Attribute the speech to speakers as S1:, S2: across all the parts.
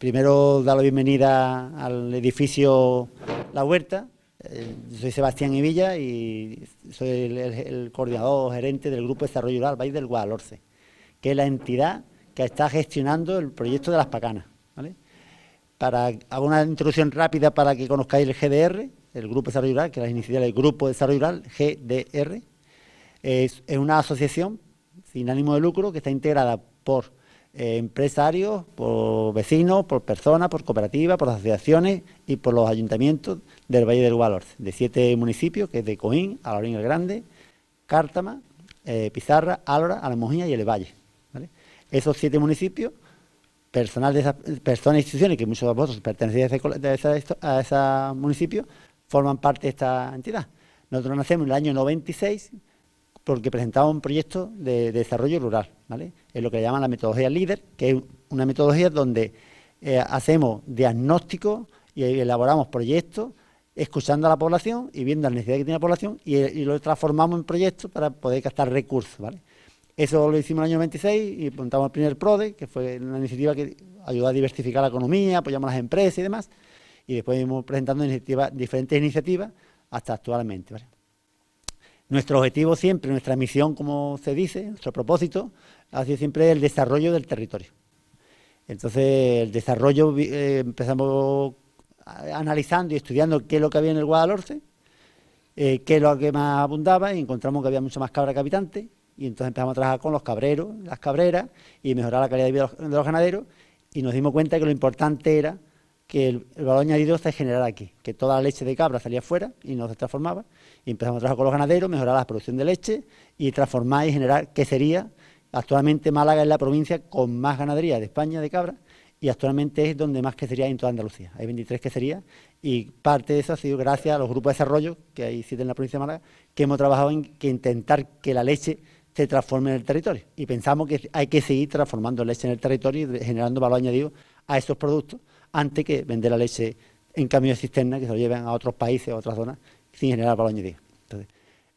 S1: primero dar la bienvenida al edificio La Huerta. Soy Sebastián Evilla y soy el coordinador gerente del Grupo de Desarrollo Rural Valle del Guadalhorce, que es la entidad que está gestionando el proyecto de las Pacanas, ¿vale? Hago una introducción rápida para que conozcáis el GDR, el Grupo de Desarrollo Rural, que es la iniciativa del Grupo de Desarrollo Rural, GDR. Es una asociación sin ánimo de lucro que está integrada por empresarios, por vecinos, por personas, por cooperativas, por asociaciones y por los ayuntamientos del Valle del Guadalhorce, de 7 municipios, que es de Coín, Alhaurín el Grande, Cártama, Pizarra, Álora, Almojía y El Valle, ¿vale? Esos 7 municipios, personas e instituciones, que muchos de vosotros pertenecéis a ese municipio, forman parte de esta entidad. Nosotros nacemos en el año 96 porque presentamos un proyecto de desarrollo rural, ¿vale? Es lo que llaman la metodología LEADER, que es una metodología donde hacemos diagnósticos y elaboramos proyectos escuchando a la población y viendo las necesidades que tiene la población y lo transformamos en proyectos para poder captar recursos, ¿vale? Eso lo hicimos en el año 96 y montamos el primer PRODE, que fue una iniciativa que ayudó a diversificar la economía, apoyamos a las empresas y demás, y después hemos presentando diferentes iniciativas hasta actualmente, ¿vale? Nuestro objetivo siempre, nuestra misión, como se dice, nuestro propósito, ha sido siempre el desarrollo del territorio. Entonces, el desarrollo, empezamos analizando y estudiando qué es lo que había en el Guadalhorce, qué es lo que más abundaba, y encontramos que había mucho más cabra que habitantes, y entonces empezamos a trabajar con los cabreros, las cabreras, y mejorar la calidad de vida de los ganaderos, y nos dimos cuenta que lo importante era que el valor añadido se generara aquí, que toda la leche de cabra salía fuera y no se transformaba, y empezamos a trabajar con los ganaderos, mejorar la producción de leche y transformar y generar, que sería, actualmente Málaga es la provincia con más ganadería de España de cabra, y actualmente es donde más quesería hay en toda Andalucía, hay 23 queserías, y parte de eso ha sido gracias a los grupos de desarrollo, que hay 7 en la provincia de Málaga, que hemos trabajado en intentar que la leche se transforme en el territorio, y pensamos que hay que seguir transformando leche en el territorio y generando valor añadido a esos productos, antes que vender la leche en camión de cisterna que se lo lleven a otros países, a otras zonas, sin generar valor añadido. Entonces,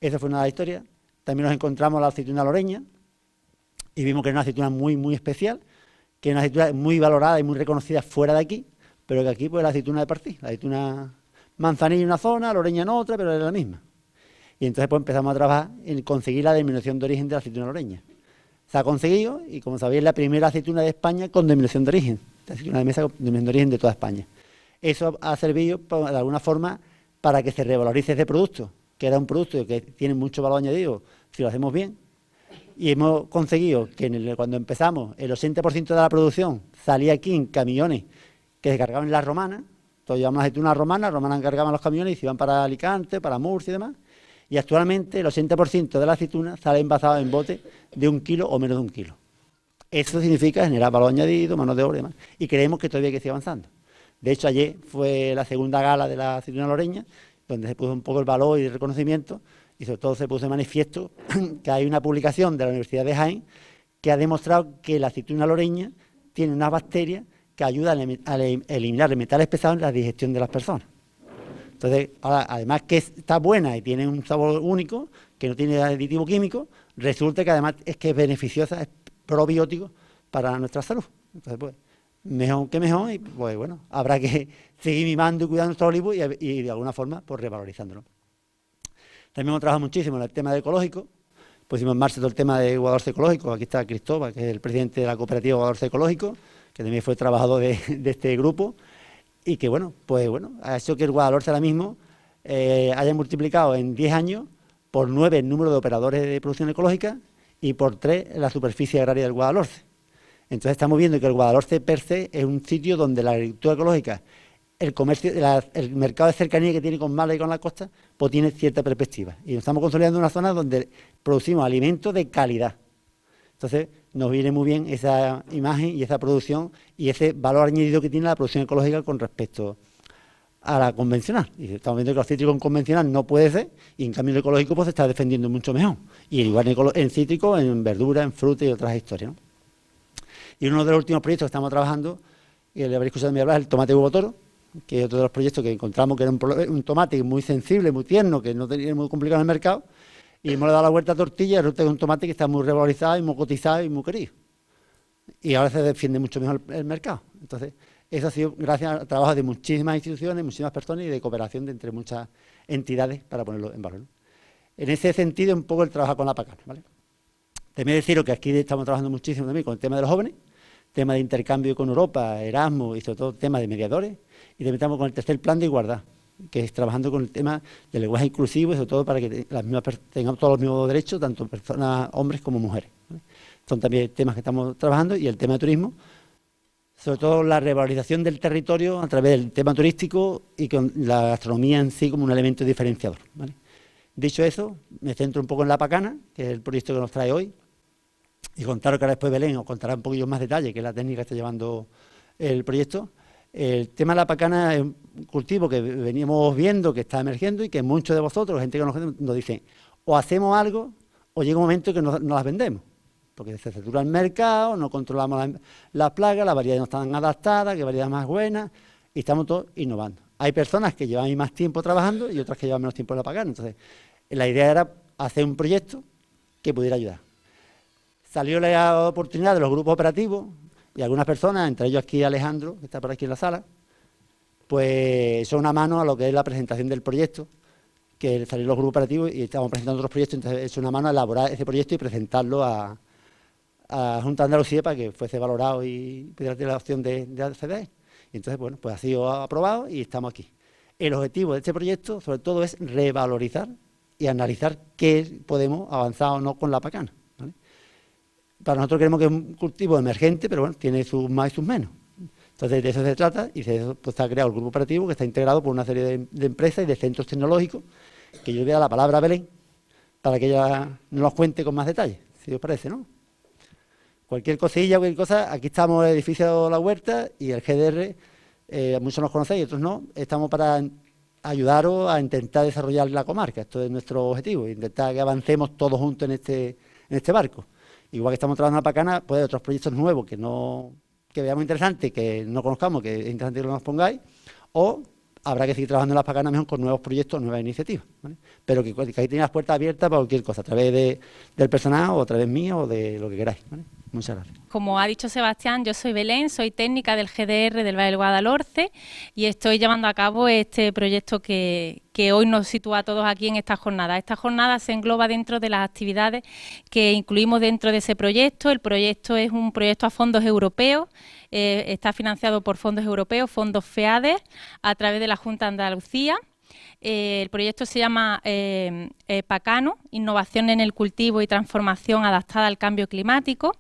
S1: esa fue una de las historias. También nos encontramos la aceituna loreña y vimos que era una aceituna muy, muy especial, que es una aceituna muy valorada y muy reconocida fuera de aquí, pero que aquí pues la aceituna de partí, la aceituna manzanilla en una zona, loreña en otra, pero era la misma. Y entonces pues empezamos a trabajar en conseguir la denominación de origen de la aceituna loreña. Se ha conseguido y, como sabéis, es la primera aceituna de España con denominación de origen, la aceituna de mesa con denominación de origen de toda España. Eso ha servido de alguna forma para que se revalorice ese producto, que era un producto que tiene mucho valor añadido si lo hacemos bien, y hemos conseguido que cuando empezamos el 80% de la producción salía aquí en camiones que se cargaban en las romanas, todos llevamos aceitunas romanas, cargaban los camiones y se iban para Alicante, para Murcia y demás, y actualmente el 80% de la aceituna sale envasada en bote de 1 kilo o menos de 1 kilo. Eso significa generar valor añadido, mano de obra y demás, y creemos que todavía hay que seguir avanzando. De hecho, ayer fue la segunda gala de la aceituna loreña, donde se puso un poco el valor y el reconocimiento, y sobre todo se puso de manifiesto que hay una publicación de la Universidad de Jaén que ha demostrado que la aceituna loreña tiene una bacteria que ayuda a eliminar metales pesados en la digestión de las personas. Entonces, ahora, además que está buena y tiene un sabor único, que no tiene aditivo químico, resulta que además es que es beneficiosa, es probiótico para nuestra salud. Entonces, pues, mejor que mejor, y pues bueno, habrá que seguir mimando y cuidando nuestros olivos y de alguna forma pues revalorizándolo. También hemos trabajado muchísimo en el tema de ecológico, pusimos en marcha todo el tema de Guadalhorce Ecológico. Aquí está Cristóbal, que es el presidente de la cooperativa Guadalhorce Ecológico, que también fue trabajador de este grupo, y que bueno, pues bueno, ha hecho que el Guadalhorce ahora mismo haya multiplicado en 10 años por 9 el número de operadores de producción ecológica y por 3 la superficie agraria del Guadalhorce. Entonces estamos viendo que el Guadalhorce per se es un sitio donde la agricultura ecológica, el comercio, el mercado de cercanía que tiene con Málaga y con la costa, pues tiene cierta perspectiva. Y nos estamos consolidando en una zona donde producimos alimentos de calidad. Entonces nos viene muy bien esa imagen y esa producción y ese valor añadido que tiene la producción ecológica con respecto a la convencional. Y estamos viendo que los cítricos en convencional no puede ser, y en cambio el ecológico pues se está defendiendo mucho mejor. Y igual en cítrico, en verdura, en fruta y otras historias, ¿no? Y uno de los últimos proyectos que estamos trabajando, y le habréis escuchado a mí hablar, es el tomate huevo toro, que es otro de los proyectos que encontramos que era un tomate muy sensible, muy tierno, que no tenía muy complicado en el mercado, y hemos dado la vuelta a tortilla, y resulta que es un tomate que está muy revalorizado y muy cotizado y muy querido. Y ahora se defiende mucho mejor el mercado. Entonces, Eso ha sido gracias al trabajo de muchísimas instituciones, muchísimas personas y de cooperación entre muchas entidades para ponerlo en valor, ¿no? En ese sentido, un poco el trabajo con la Pacana, ¿vale? También deciros que aquí estamos trabajando muchísimo también con el tema de los jóvenes, tema de intercambio con Europa, Erasmus y sobre todo tema de mediadores, y también estamos con el tercer plan de igualdad, que es trabajando con el tema del lenguaje inclusivo y sobre todo para que tengamos todos los mismos derechos, tanto personas, hombres como mujeres, ¿vale? Son también temas que estamos trabajando, y el tema de turismo, sobre todo la revalorización del territorio a través del tema turístico y con la gastronomía en sí como un elemento diferenciador, ¿vale? Dicho eso, me centro un poco en la Pacana, que es el proyecto que nos trae hoy, y contaros que ahora después Belén os contará un poquillo más detalle, que es la técnica que está llevando el proyecto. El tema de la Pacana es un cultivo que veníamos viendo que está emergiendo y que muchos de vosotros, gente que nos dicen, o hacemos algo o llega un momento que no las vendemos, porque se satura el mercado, no controlamos las plagas, las variedades no están adaptadas, que variedades más buenas, y estamos todos innovando. Hay personas que llevan más tiempo trabajando y otras que llevan menos tiempo en la Pacana. Entonces, la idea era hacer un proyecto que pudiera ayudar. Salió la oportunidad de los grupos operativos y algunas personas, entre ellos aquí Alejandro, que está por aquí en la sala, pues son una mano a lo que es la presentación del proyecto, que salieron los grupos operativos y estamos presentando otros proyectos, entonces es una mano a elaborar ese proyecto y presentarlo a Junta de Andalucía para que fuese valorado y pudiera tener la opción de acceder. Y entonces, bueno, pues ha sido aprobado y estamos aquí. El objetivo de este proyecto, sobre todo, es revalorizar y analizar qué podemos avanzar o no con la Pacana, ¿vale? Para nosotros creemos que es un cultivo emergente, pero bueno, tiene sus más y sus menos. Entonces, de eso se trata, y de eso pues, está creado el grupo operativo, que está integrado por una serie de empresas y de centros tecnológicos, que yo le voy a dar la palabra a Belén, para que ella nos los cuente con más detalle, si os parece, ¿no? Cualquier cosilla, cualquier cosa, aquí estamos en el edificio La Huerta y el GDR, muchos nos conocéis, otros no, estamos para ayudaros a intentar desarrollar la comarca. Esto es nuestro objetivo, intentar que avancemos todos juntos en este barco. Igual que estamos trabajando en la Pacana, pues hay otros proyectos nuevos que veamos interesantes, que no conozcamos, que es interesante que nos pongáis, o habrá que seguir trabajando en la Pacana mejor con nuevos proyectos, nuevas iniciativas, ¿vale? Pero que ahí tenéis las puertas abiertas para cualquier cosa, a través del personal o a través mío o de lo que queráis, ¿vale? Muchas gracias.
S2: Como ha dicho Sebastián, yo soy Belén, soy técnica del GDR del Valle del Guadalhorce y estoy llevando a cabo este proyecto que hoy nos sitúa a todos aquí en esta jornada. Esta jornada se engloba dentro de las actividades que incluimos dentro de ese proyecto. El proyecto es un proyecto a fondos europeos, está financiado por fondos europeos, fondos FEADER, a través de la Junta de Andalucía. El proyecto se llama Pacano, Innovación en el Cultivo y Transformación Adaptada al Cambio Climático.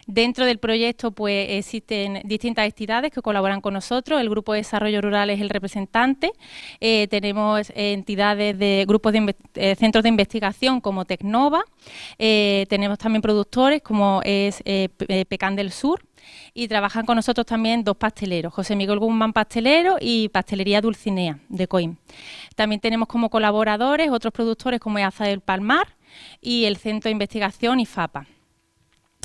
S2: Dentro del proyecto pues existen distintas entidades que colaboran con nosotros. El Grupo de Desarrollo Rural es el representante. Tenemos entidades de grupos de centros de investigación como Tecnova. Tenemos también productores como es Pecan del Sur. Y trabajan con nosotros también dos pasteleros, José Miguel Guzmán Pastelero y Pastelería Dulcinea de Coín. También tenemos como colaboradores otros productores como Aza del Palmar y el Centro de Investigación IFAPA.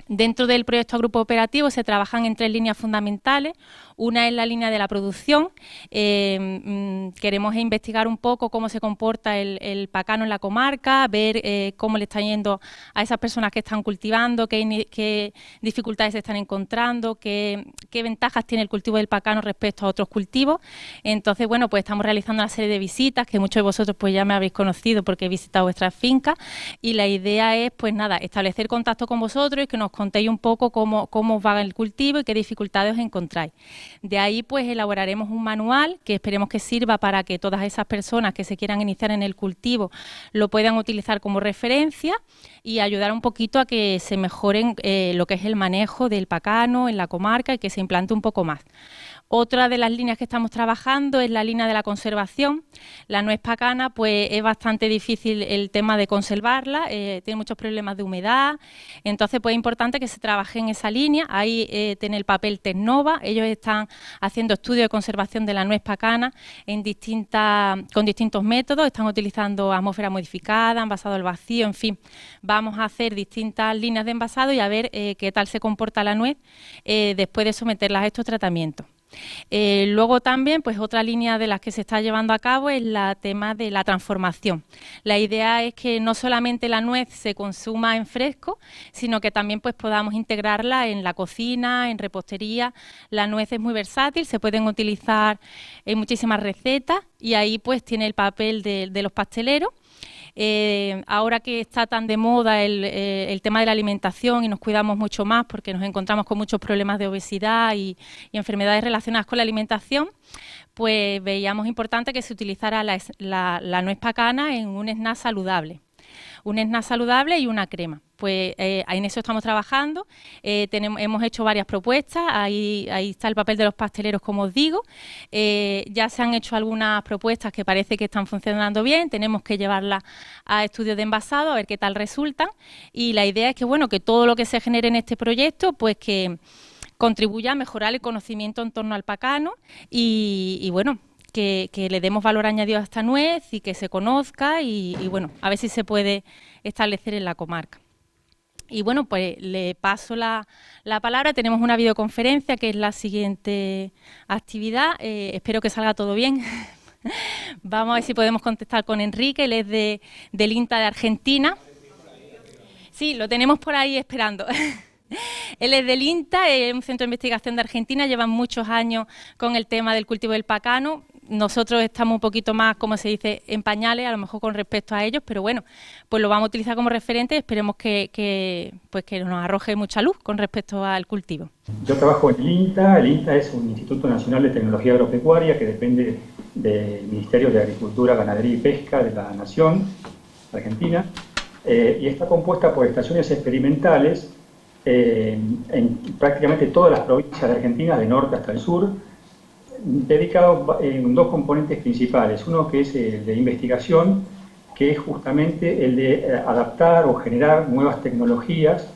S2: Dentro del proyecto Grupo Operativo se trabajan en 3 líneas fundamentales. Una es la línea de la producción. Queremos investigar un poco cómo se comporta el pacano en la comarca, ver cómo le está yendo a esas personas que están cultivando, qué dificultades se están encontrando, qué ventajas tiene el cultivo del pacano respecto a otros cultivos. Entonces, bueno, pues estamos realizando una serie de visitas que muchos de vosotros pues ya me habéis conocido porque he visitado vuestras fincas y la idea es, pues nada, establecer contacto con vosotros y que nos contéis un poco cómo os va el cultivo y qué dificultades os encontráis. De ahí pues elaboraremos un manual que esperemos que sirva para que todas esas personas que se quieran iniciar en el cultivo lo puedan utilizar como referencia y ayudar un poquito a que se mejoren lo que es el manejo del pacano en la comarca y que se implante un poco más. Otra de las líneas que estamos trabajando es la línea de la conservación. La nuez pacana pues es bastante difícil el tema de conservarla, tiene muchos problemas de humedad, entonces pues es importante que se trabaje en esa línea. Ahí tiene el papel Tecnova, ellos están haciendo estudios de conservación de la nuez pacana con distintos métodos, están utilizando atmósfera modificada, envasado al vacío, en fin. Vamos a hacer distintas líneas de envasado y a ver qué tal se comporta la nuez después de someterlas a estos tratamientos. Luego también, pues otra línea de las que se está llevando a cabo es el tema de la transformación. La idea es que no solamente la nuez se consuma en fresco, sino que también pues podamos integrarla en la cocina, en repostería. La nuez es muy versátil, se pueden utilizar en muchísimas recetas y ahí pues tiene el papel de los pasteleros. Ahora que está tan de moda el tema de la alimentación y nos cuidamos mucho más porque nos encontramos con muchos problemas de obesidad y enfermedades relacionadas con la alimentación, pues veíamos importante que se utilizara la nuez pacana en un snack saludable. Un snack saludable y una crema. Pues en eso estamos trabajando, hemos hecho varias propuestas, ahí está el papel de los pasteleros, como os digo. Ya se han hecho algunas propuestas que parece que están funcionando bien, tenemos que llevarlas a estudios de envasado a ver qué tal resultan, y la idea es que, bueno, que todo lo que se genere en este proyecto, pues que contribuya a mejorar el conocimiento en torno al pacano y bueno, que le demos valor añadido a esta nuez y que se conozca y bueno, a ver si se puede establecer en la comarca. Y bueno, pues le paso la palabra. Tenemos una videoconferencia que es la siguiente actividad. Espero que salga todo bien. Vamos a ver si podemos contestar con Enrique, él es del INTA de Argentina. Sí, lo tenemos por ahí esperando. Él es del INTA, es un centro de investigación de Argentina, llevan muchos años con el tema del cultivo del pacano. Nosotros estamos un poquito más, como se dice, en pañales, a lo mejor con respecto a ellos, pero bueno, pues lo vamos a utilizar como referente y esperemos que nos arroje mucha luz con respecto al cultivo.
S3: Yo trabajo en el INTA es un Instituto Nacional de Tecnología Agropecuaria que depende del Ministerio de Agricultura, Ganadería y Pesca de la Nación Argentina, y está compuesta por estaciones experimentales en prácticamente todas las provincias de Argentina, de norte hasta el sur, dedicado en dos componentes principales. Uno que es el de investigación, que es justamente el de adaptar o generar nuevas tecnologías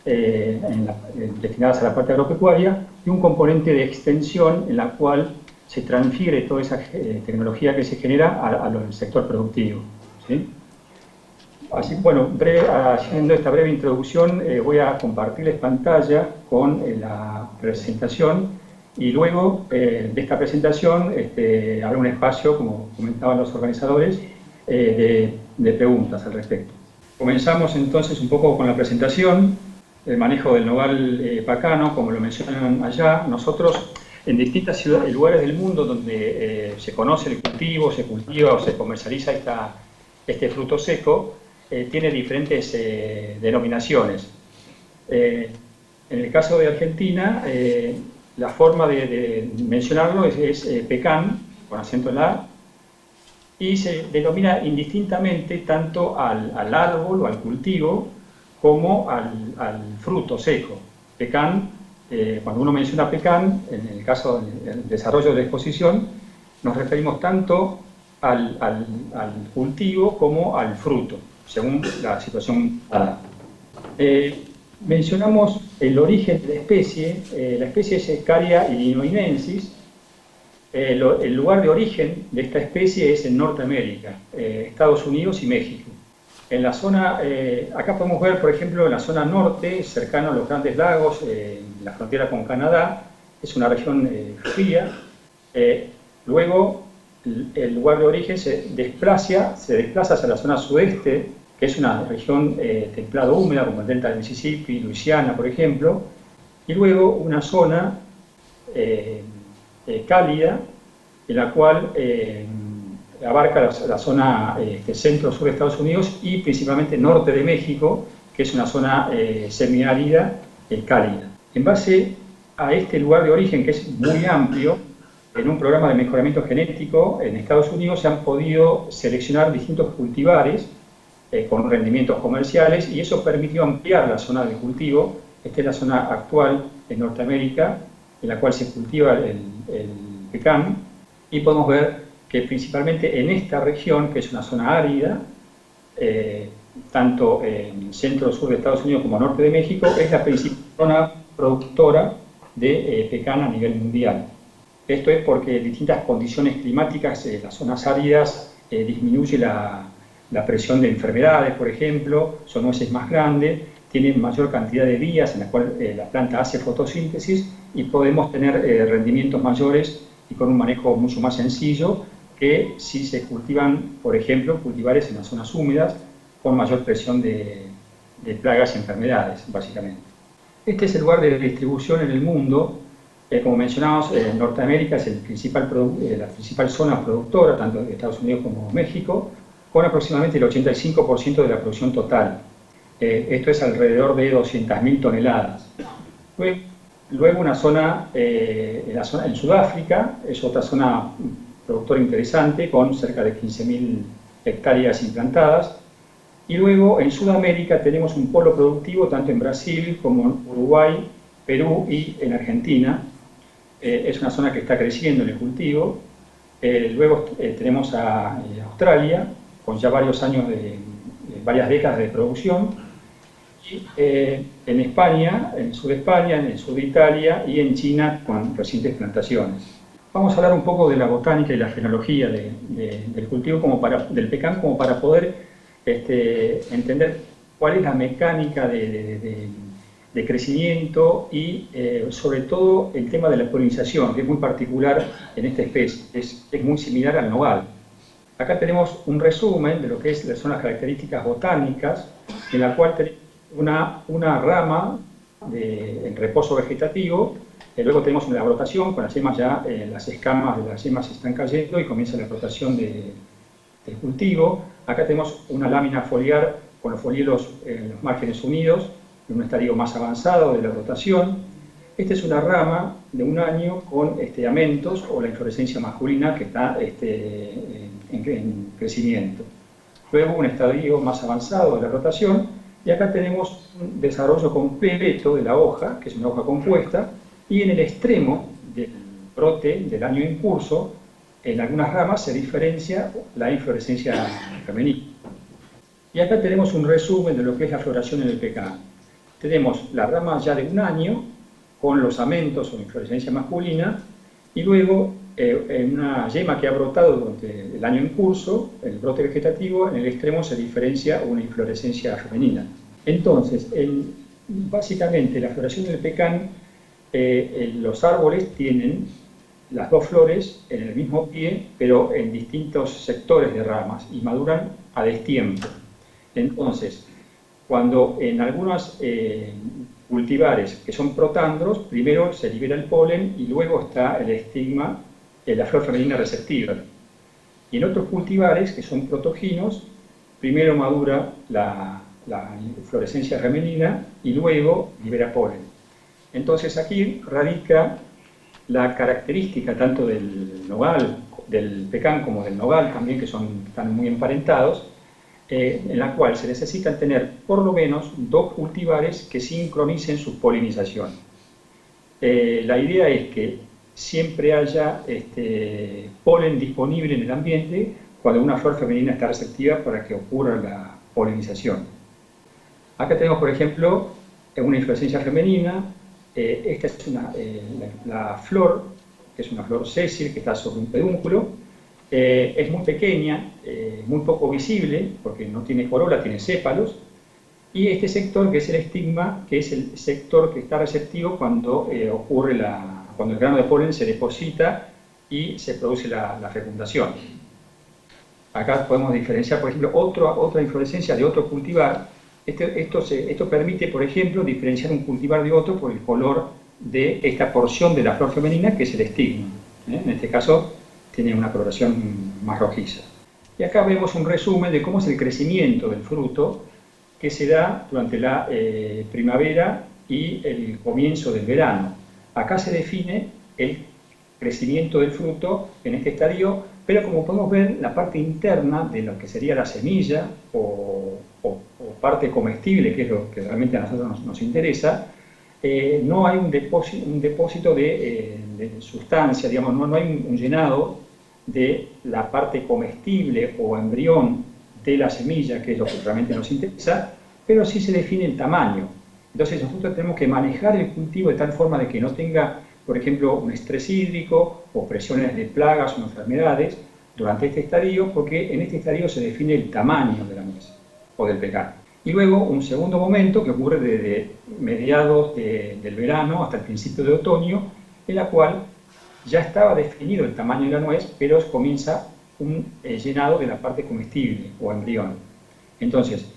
S3: destinadas a la parte agropecuaria, y un componente de extensión en la cual se transfiere toda esa tecnología que se genera al sector productivo, ¿sí? Así, bueno, haciendo esta breve introducción, voy a compartirles pantalla con la presentación. Y luego de esta presentación habrá un espacio, como comentaban los organizadores, de preguntas al respecto. Comenzamos entonces un poco con la presentación, el manejo del nogal pacano, como lo mencionan allá. Nosotros, en distintas lugares del mundo donde se conoce el cultivo, se cultiva o se comercializa este fruto seco, tiene diferentes denominaciones. En el caso de Argentina, la forma de mencionarlo es pecan, con acento en la A, y se denomina indistintamente tanto al árbol o al cultivo como al fruto seco. Pecan, cuando uno menciona pecan, en el caso del desarrollo de la exposición, nos referimos tanto al cultivo como al fruto, según la situación dada. Mencionamos el origen de la especie es Escaria illinoinensis. El lugar de origen de esta especie es en Norteamérica, Estados Unidos y México. En la zona, acá podemos ver, por ejemplo, en la zona norte, cercano a los Grandes Lagos, la frontera con Canadá, es una región fría. Luego, el lugar de origen se desplaza hacia la zona sudeste, que es una región templado húmeda, como el delta del Mississippi, Luisiana, por ejemplo, y luego una zona cálida, en la cual abarca la zona centro-sur de Estados Unidos y principalmente norte de México, que es una zona semiárida cálida. En base a este lugar de origen, que es muy amplio, en un programa de mejoramiento genético en Estados Unidos se han podido seleccionar distintos cultivares con rendimientos comerciales, y eso permitió ampliar la zona de cultivo. Esta es la zona actual en Norteamérica, en la cual se cultiva el pecan, y podemos ver que principalmente en esta región, que es una zona árida, tanto en el centro-sur de Estados Unidos como norte de México, es la principal zona productora de pecan a nivel mundial. Esto es porque distintas condiciones climáticas en las zonas áridas disminuye la presión de enfermedades, por ejemplo, son nueces más grandes, tiene mayor cantidad de días en la cual la planta hace fotosíntesis y podemos tener rendimientos mayores y con un manejo mucho más sencillo que si se cultivan, por ejemplo, cultivares en las zonas húmedas con mayor presión de plagas y enfermedades, básicamente. Este es el lugar de distribución en el mundo. Como mencionamos, Norteamérica es la principal zona productora, tanto de Estados Unidos como México, con aproximadamente el 85% de la producción total. Esto es alrededor de 200.000 toneladas. Luego una zona, en Sudáfrica, es otra zona productora interesante, con cerca de 15.000 hectáreas implantadas. Y luego en Sudamérica tenemos un polo productivo tanto en Brasil como en Uruguay, Perú y en Argentina. Es una zona que está creciendo en el cultivo. Luego tenemos a Australia, con ya varios años varias décadas de producción. Y en España, en el sur de España, en el sur de Italia y en China con recientes plantaciones. Vamos a hablar un poco de la botánica y la fenología del cultivo del pecán como para poder entender cuál es la mecánica de crecimiento y sobre todo el tema de la polinización, que es muy particular en esta especie, es muy similar al nogal. Acá tenemos un resumen de lo que son las características botánicas, en la cual tenemos una rama en reposo vegetativo, luego tenemos una brotación con las yemas ya, las escamas de las yemas están cayendo y comienza la brotación del cultivo. Acá tenemos una lámina foliar con los foliolos en los márgenes unidos, en un estadio más avanzado de la brotación. Esta es una rama de un año con amentos o la inflorescencia masculina que está en crecimiento. Luego un estadio más avanzado de la brotación, y acá tenemos un desarrollo completo de la hoja, que es una hoja compuesta, y en el extremo del brote del año en curso, en algunas ramas se diferencia la inflorescencia femenina. Y acá tenemos un resumen de lo que es la floración en el pecán. Tenemos la rama ya de un año, con los amentos o inflorescencia masculina, y luego en una yema que ha brotado durante el año en curso, el brote vegetativo, en el extremo se diferencia una inflorescencia femenina. Entonces, básicamente la floración del pecán, los árboles tienen las dos flores en el mismo pie, pero en distintos sectores de ramas, y maduran a destiempo. Entonces, cuando en algunos cultivares que son protandros, primero se libera el polen y luego está el estigma, la flor femenina receptiva. Y en otros cultivares que son protoginos, primero madura la inflorescencia femenina y luego libera polen. Entonces aquí radica la característica tanto del nogal, del pecán como del nogal también, que están muy emparentados, en la cual se necesitan tener por lo menos dos cultivares que sincronicen su polinización. La idea es que siempre haya polen disponible en el ambiente cuando una flor femenina está receptiva para que ocurra la polinización. Acá tenemos, por ejemplo, una inflorescencia femenina. Esta es la flor, que es una flor sésil que está sobre un pedúnculo. Es muy pequeña, muy poco visible, porque no tiene corola, tiene sépalos. Y este sector, que es el estigma, que es el sector que está receptivo cuando cuando el grano de polen se deposita y se produce la fecundación. Acá podemos diferenciar, por ejemplo, otra inflorescencia de otro cultivar. Esto permite, por ejemplo, diferenciar un cultivar de otro por el color de esta porción de la flor femenina, que es el estigma. En este caso tiene una coloración más rojiza. Y acá vemos un resumen de cómo es el crecimiento del fruto que se da durante la primavera y el comienzo del verano. Acá se define el crecimiento del fruto en este estadio, pero como podemos ver, la parte interna de lo que sería la semilla o parte comestible, que es lo que realmente a nosotros nos interesa, no hay un depósito de sustancia, digamos, no hay un llenado de la parte comestible o embrión de la semilla, que es lo que realmente nos interesa, pero sí se define el tamaño. Entonces nosotros tenemos que manejar el cultivo de tal forma de que no tenga, por ejemplo, un estrés hídrico o presiones de plagas o enfermedades durante este estadio, porque en este estadio se define el tamaño de la nuez o del pecán. Y luego un segundo momento que ocurre desde mediados del verano hasta el principio de otoño, en la cual ya estaba definido el tamaño de la nuez, pero comienza un llenado de la parte comestible o embrión. Entonces,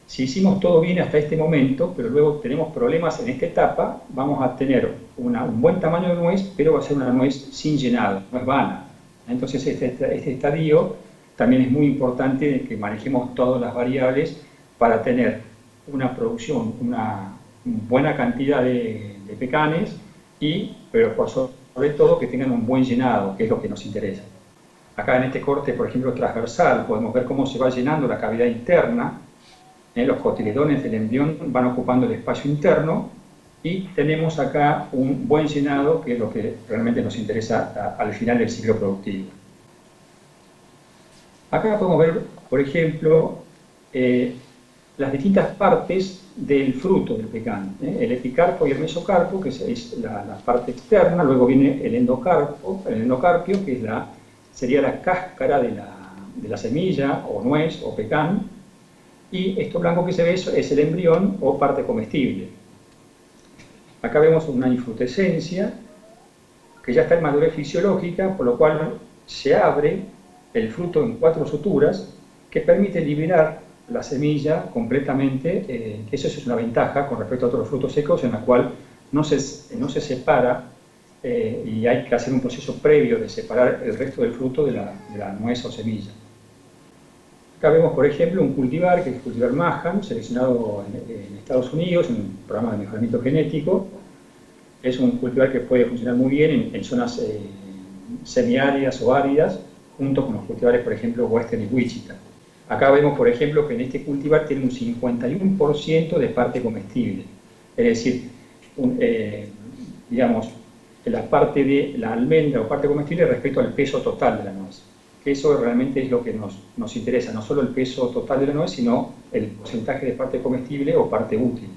S3: si hicimos todo bien hasta este momento, pero luego tenemos problemas en esta etapa, vamos a tener un buen tamaño de nuez, pero va a ser una nuez sin llenado, nuez vana. Entonces, este estadio también es muy importante de que manejemos todas las variables para tener una producción, una buena cantidad de pecanes, pero sobre todo que tengan un buen llenado, que es lo que nos interesa. Acá en este corte, por ejemplo, transversal, podemos ver cómo se va llenando la cavidad interna. Los cotiledones del embrión van ocupando el espacio interno y tenemos acá un buen llenado, que es lo que realmente nos interesa al final del ciclo productivo. Acá podemos ver, por ejemplo, las distintas partes del fruto del pecán, el epicarpo y el mesocarpo, que es la parte externa, luego viene el endocarpio, que sería la cáscara de la semilla, o nuez, o pecán, y esto blanco que se ve es el embrión o parte comestible. Acá vemos una infrutescencia, que ya está en madurez fisiológica, por lo cual se abre el fruto en 4 suturas, que permite liberar la semilla completamente, eso es una ventaja con respecto a otros frutos secos, en la cual no se separa y hay que hacer un proceso previo de separar el resto del fruto de la nuez o semilla. Acá vemos, por ejemplo, un cultivar, que es el cultivar Maham, seleccionado en Estados Unidos, en un programa de mejoramiento genético. Es un cultivar que puede funcionar muy bien en zonas semiáridas o áridas, junto con los cultivares, por ejemplo, Western y Wichita. Acá vemos, por ejemplo, que en este cultivar tiene un 51% de parte comestible. Es decir, digamos, la parte de la almendra o parte comestible respecto al peso total de la nuez. Que eso realmente es lo que nos interesa, no solo el peso total de la nuez, sino el porcentaje de parte comestible o parte útil.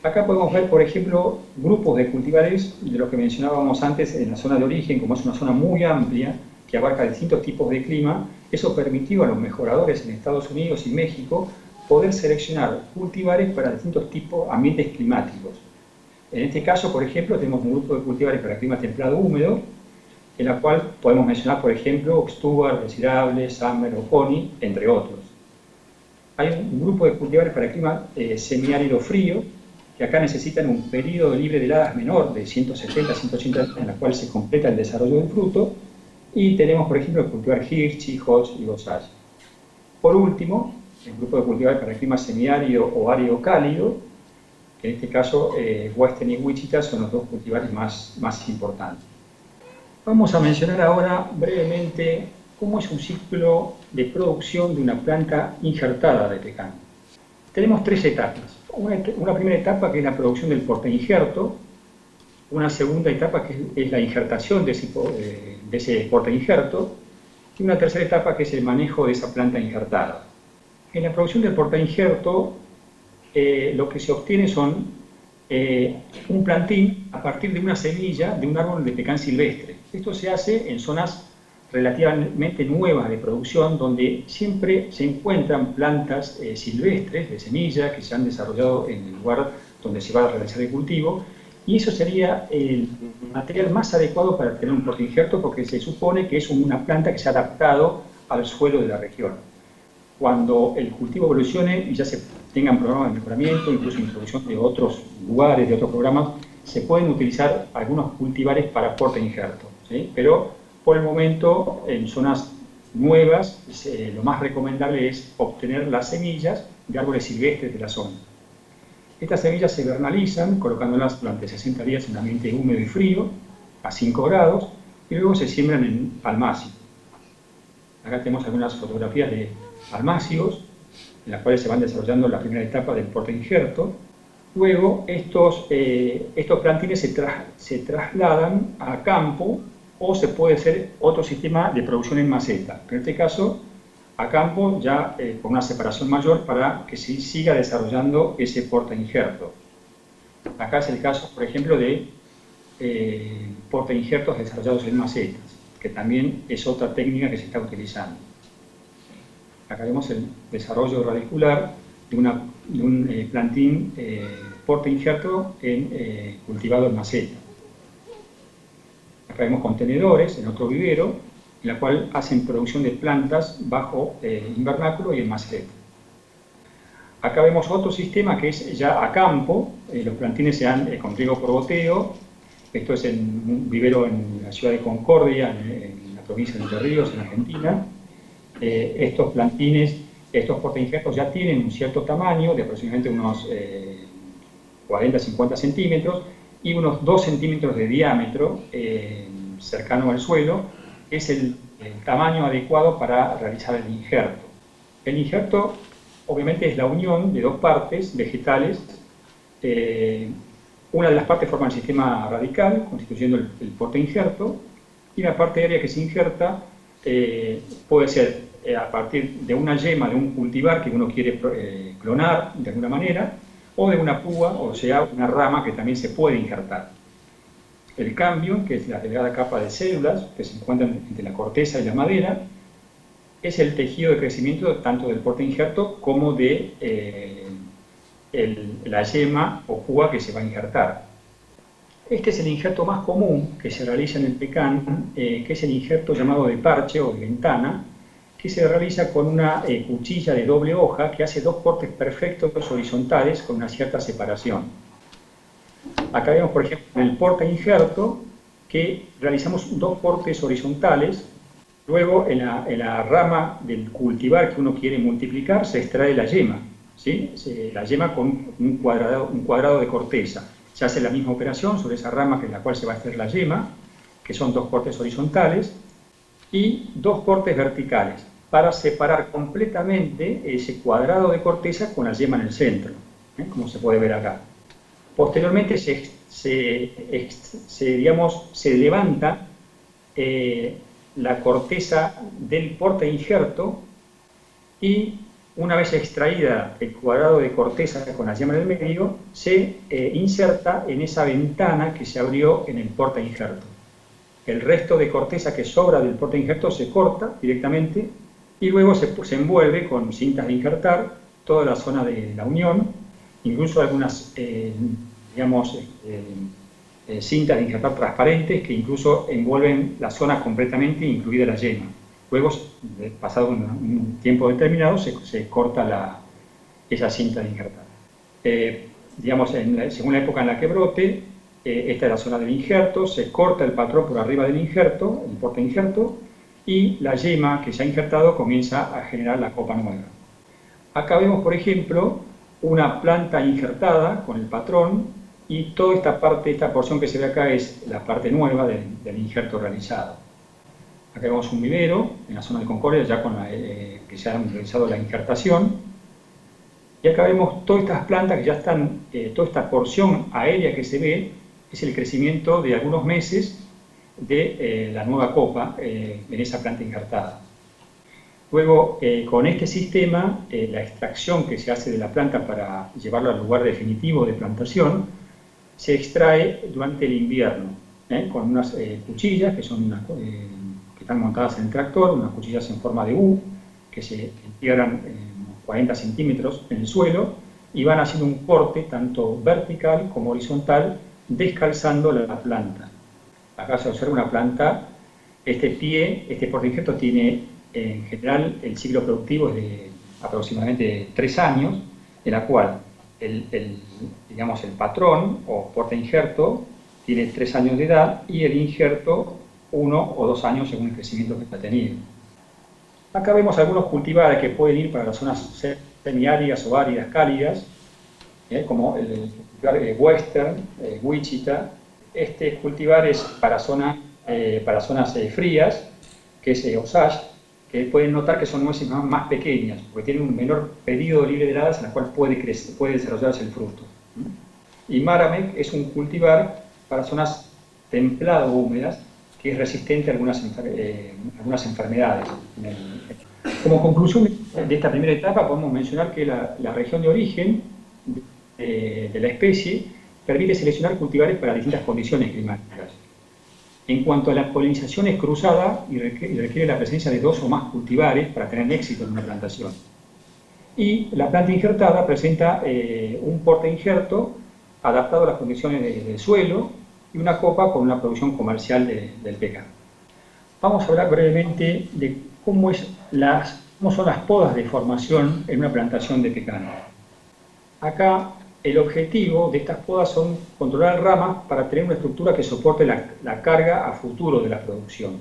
S3: Acá podemos ver, por ejemplo, grupos de cultivares de los que mencionábamos antes en la zona de origen, como es una zona muy amplia, que abarca distintos tipos de clima. Eso permitió a los mejoradores en Estados Unidos y México poder seleccionar cultivares para distintos tipos de ambientes climáticos. En este caso, por ejemplo, tenemos un grupo de cultivares para clima templado húmedo, en la cual podemos mencionar, por ejemplo, Oxtubar, Desirable, Summer o Pony, entre otros. Hay un grupo de cultivares para clima semiárido frío, que acá necesitan un periodo libre de heladas menor de 170 a 180 días, en la cual se completa el desarrollo del fruto. Y tenemos, por ejemplo, el cultivar Hirschi, Hodge y Gosage. Por último, el grupo de cultivares para clima semiárido o árido cálido, que en este caso Western y Wichita son los dos cultivares más importantes. Vamos a mencionar ahora brevemente cómo es un ciclo de producción de una planta injertada de pecán. Tenemos 3 etapas. Una primera etapa, que es la producción del portainjerto. Una segunda etapa, que es la injertación de ese portainjerto. Y una tercera etapa, que es el manejo de esa planta injertada. En la producción del portainjerto, lo que se obtiene son un plantín a partir de una semilla de un árbol de pecán silvestre. Esto se hace en zonas relativamente nuevas de producción, donde siempre se encuentran plantas silvestres de semilla que se han desarrollado en el lugar donde se va a realizar el cultivo, y eso sería el material más adecuado para tener un portainjerto, porque se supone que es una planta que se ha adaptado al suelo de la región. Cuando el cultivo evolucione y ya se tengan programas de mejoramiento, incluso introducción de otros lugares, de otros programas, se pueden utilizar algunos cultivares para portainjerto, ¿sí? Pero por el momento, en zonas nuevas, lo más recomendable es obtener las semillas de árboles silvestres de la zona. Estas semillas se vernalizan, colocándolas durante 60 días en un ambiente húmedo y frío, a 5 grados, y luego se siembran en almácigos. Acá tenemos algunas fotografías de almácigos, en las cuales se van desarrollando la primera etapa del portainjerto. Luego, estos plantines se trasladan a campo, o se puede hacer otro sistema de producción en maceta. Pero en este caso, a campo, ya con una separación mayor para que se siga desarrollando ese portainjerto. Acá es el caso, por ejemplo, de portainjertos desarrollados en macetas, que también es otra técnica que se está utilizando. Acá vemos el desarrollo radicular de un plantín porta injerto cultivado en maceta. Acá vemos contenedores en otro vivero, en la cual hacen producción de plantas bajo invernáculo y en maceta. Acá vemos otro sistema que es ya a campo, los plantines se dan con riego por goteo. Esto es en un vivero en la ciudad de Concordia, en la provincia de Entre Ríos, en Argentina. Estos plantines, estos portainjertos ya tienen un cierto tamaño, de aproximadamente unos 40-50 centímetros, y unos 2 centímetros de diámetro cercano al suelo, es el tamaño adecuado para realizar el injerto. El injerto, obviamente, es la unión de dos partes vegetales. Una de las partes forma el sistema radical, constituyendo el portainjerto, y la parte aérea que se injerta puede ser a partir de una yema de un cultivar que uno quiere clonar de alguna manera, o de una púa, o sea, una rama que también se puede injertar. El cambio, que es la delgada capa de células que se encuentran entre la corteza y la madera, es el tejido de crecimiento tanto del portainjerto como de la yema o púa que se va a injertar. Este es el injerto más común que se realiza en el pecan, que es el injerto llamado de parche o de ventana, que se realiza con una cuchilla de doble hoja que hace dos cortes perfectos horizontales con una cierta separación. Acá vemos, por ejemplo, en el portainjerto que realizamos dos cortes horizontales. Luego, en la rama del cultivar que uno quiere multiplicar, se extrae la yema, ¿sí? La yema con un cuadrado de corteza. Se hace la misma operación sobre esa rama en la cual se va a extraer la yema, que son dos cortes horizontales, y dos cortes verticales, para separar completamente ese cuadrado de corteza con la yema en el centro, como se puede ver acá. Posteriormente se levanta la corteza del portainjerto y una vez extraída el cuadrado de corteza con la yema en el medio, se inserta en esa ventana que se abrió en el portainjerto. El resto de corteza que sobra del portainjerto se corta directamente y luego se envuelve con cintas de injertar toda la zona de la unión, incluso algunas cintas de injertar transparentes que incluso envuelven la zona completamente, incluida la yema. Luego, pasado un tiempo determinado, se corta esa cinta de injertar. Según la época en la que brote, esta es la zona del injerto, se corta el patrón por arriba del injerto, el portainjerto, y la yema que se ha injertado comienza a generar la copa nueva. Acá vemos, por ejemplo, una planta injertada con el patrón, y toda esta porción que se ve acá es la parte nueva del injerto realizado. Acá vemos un vivero en la zona de Concordia, ya que se ha realizado la injertación. Y acá vemos todas estas plantas que ya están, toda esta porción aérea que se ve, es el crecimiento de algunos meses de la nueva copa en esa planta injertada. Luego, con este sistema, la extracción que se hace de la planta para llevarla al lugar definitivo de plantación, se extrae durante el invierno, con unas cuchillas que están montadas en el tractor, unas cuchillas en forma de U, que se integran unos 40 centímetros en el suelo, y van haciendo un corte tanto vertical como horizontal, descalzando la planta. Acá se observa una planta, este portainjerto tiene en general el ciclo productivo es de aproximadamente 3 años, en la cual el patrón o portainjerto tiene 3 años de edad y el injerto 1 o 2 años según el crecimiento que está tenido. Acá vemos algunos cultivares que pueden ir para las zonas semiáridas o áridas cálidas, como el cultivar Western, Wichita. Este cultivar es para zonas frías, que es Osage, que pueden notar que son nueces más pequeñas, porque tienen un menor periodo libre de heladas en el cual puede desarrollarse el fruto. Y Maramec es un cultivar para zonas templado húmedas, que es resistente a algunas enfermedades. Como conclusión de esta primera etapa, podemos mencionar que la región de origen de la especie permite seleccionar cultivares para distintas condiciones climáticas. En cuanto a la polinización, es cruzada y requiere la presencia de 2 o más cultivares para tener éxito en una plantación. Y la planta injertada presenta un porte injerto adaptado a las condiciones del suelo y una copa con una producción comercial del pecán. Vamos a hablar brevemente de cómo son las podas de formación en una plantación de pecán. Acá el objetivo de estas podas son controlar ramas para tener una estructura que soporte la carga a futuro de la producción.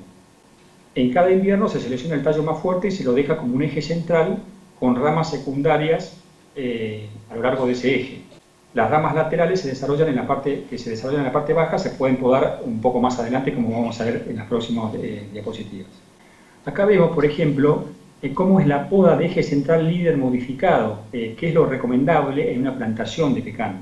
S3: En cada invierno se selecciona el tallo más fuerte y se lo deja como un eje central con ramas secundarias a lo largo de ese eje. Las ramas laterales se desarrollan en la parte baja, se pueden podar un poco más adelante, como vamos a ver en las próximas diapositivas. Acá vemos, por ejemplo, cómo es la poda de eje central líder modificado, que es lo recomendable en una plantación de pecán.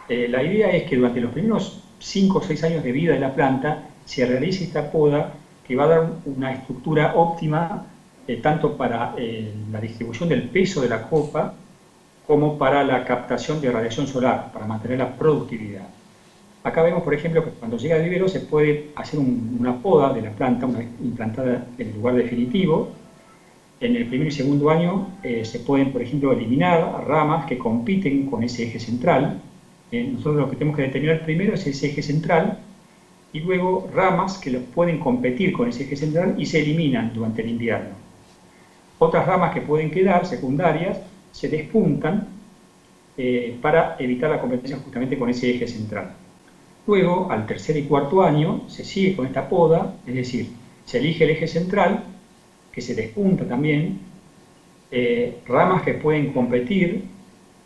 S3: La idea es que durante los primeros 5 o 6 años de vida de la planta se realice esta poda que va a dar una estructura óptima tanto para la distribución del peso de la copa como para la captación de radiación solar, para mantener la productividad. Acá vemos, por ejemplo, que cuando llega el vivero se puede hacer una poda de la planta, una vez implantada en el lugar definitivo. En el primer y segundo año se pueden, por ejemplo, eliminar ramas que compiten con ese eje central. Nosotros lo que tenemos que determinar primero es ese eje central, y luego ramas que pueden competir con ese eje central y se eliminan durante el invierno. Otras ramas que pueden quedar, secundarias, se despuntan para evitar la competencia justamente con ese eje central. Luego, al tercer y cuarto año, se sigue con esta poda, es decir, se elige el eje central, que se despunta también, ramas que pueden competir,